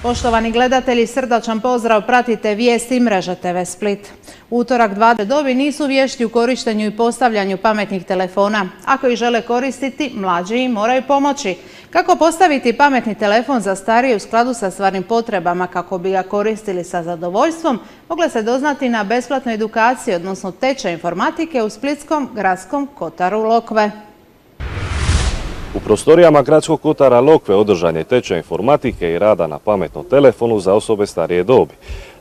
Poštovani gledatelji, srdačan pozdrav, pratite vijesti Mreže TV Split. Utorak 20 dobi nisu vješti u korištenju i postavljanju pametnih telefona. Ako ih žele koristiti, mlađi im moraju pomoći. Kako postaviti pametni telefon za starije u skladu sa stvarnim potrebama kako bi ga koristili sa zadovoljstvom, mogle se doznati na besplatnoj edukaciji, odnosno tečaj informatike u Splitskom gradskom kotaru Lokve. U prostorijama gradskog kotara Lokve održan je tečaj informatike i rada na pametnom telefonu za osobe starije dobi.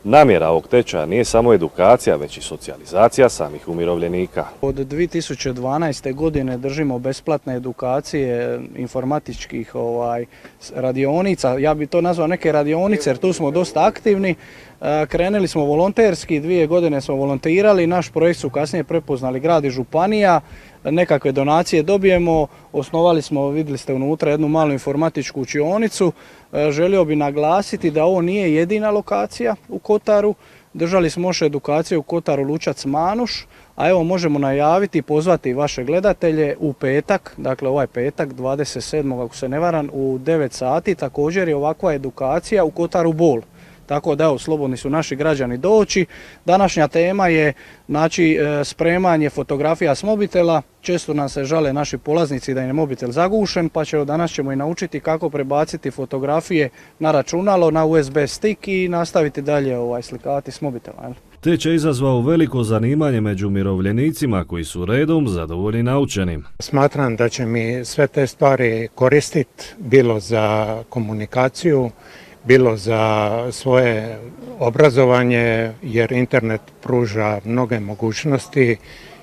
Namjera ovog tečaja nije samo edukacija, već i socijalizacija samih umirovljenika. Od 2012. godine držimo besplatne edukacije informatičkih radionica. Ja bi to nazvao neke radionice jer tu smo dosta aktivni. Krenuli smo volonterski, 2 godine smo volontirali, naš projekt su kasnije prepoznali grad i županija. Nekakve donacije dobijemo, osnovali smo, vidjeli ste unutra, jednu malu informatičku učionicu. Želio bih naglasiti da ovo nije jedina lokacija u Kotaru. Držali smo još edukaciju u Kotaru Lučac-Manuš, a evo možemo najaviti i pozvati vaše gledatelje u petak, dakle ovaj petak 27. ako se ne varam u 9 sati, također je ovakva edukacija u Kotaru Bol. Tako da evo, slobodni su naši građani doći. Današnja tema je spremanje fotografija s mobitela. Često nam se žale naši polaznici da im je mobitel zagušen, pa danas ćemo i naučiti kako prebaciti fotografije na računalo, na USB stick i nastaviti dalje slikavati s mobitela. Tečaj je izazvao veliko zanimanje među umirovljenicima koji su redom zadovoljni naučenim. Smatram da će mi sve te stvari koristiti, bilo za komunikaciju, bilo za svoje obrazovanje, jer internet pruža mnoge mogućnosti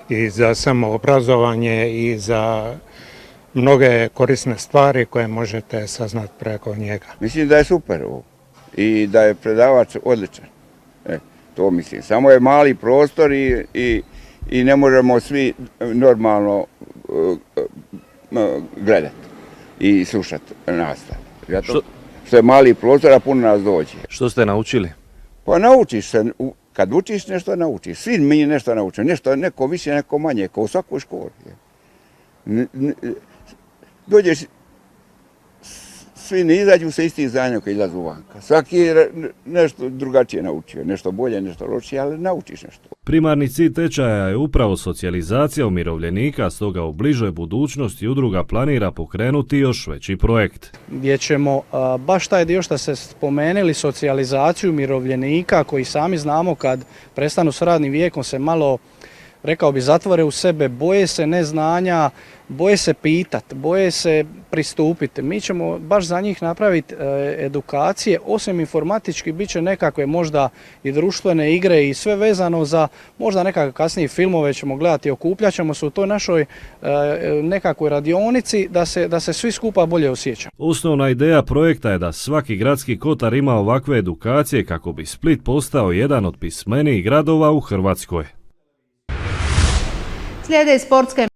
i za samoobrazovanje i za mnoge korisne stvari koje možete saznati preko njega. Mislim da je super ovo i da je predavač odličan. To mislim. Samo je mali prostor i ne možemo svi normalno gledati i slušati nastavu. Što je mali prostor, a puno nas dođe. Što ste naučili? Pa naučiš se, kad učiš nešto naučiš. Svi mi nešto naučimo, neko više, neko manje, kao u svakoj školi. Dođeš, svi ne izađu sa istih znanja koji izlazu vanka. Svaki je nešto drugačije naučio, nešto bolje, nešto lošije, ali naučiš nešto. Primarni cilj tečaja je upravo socijalizacija umirovljenika, stoga u bližoj budućnosti udruga planira pokrenuti još veći projekt. Gdje ćemo baš taj dio što ste spomenuli, socijalizaciju umirovljenika koji sami znamo kad prestanu s radnim vijekom se malo, rekao bi, zatvore u sebe, boje se neznanja, boje se pitati, boje se pristupiti. Mi ćemo baš za njih napraviti edukacije, osim informatički bit će nekakve možda i društvene igre i sve vezano za možda nekakve kasnije filmove ćemo gledati, okupljat ćemo se u toj našoj nekakvoj radionici da se svi skupa bolje osjećamo. Osnovna ideja projekta je da svaki gradski kotar ima ovakve edukacije kako bi Split postao jedan od pismenijih gradova u Hrvatskoj. Slijede i sportske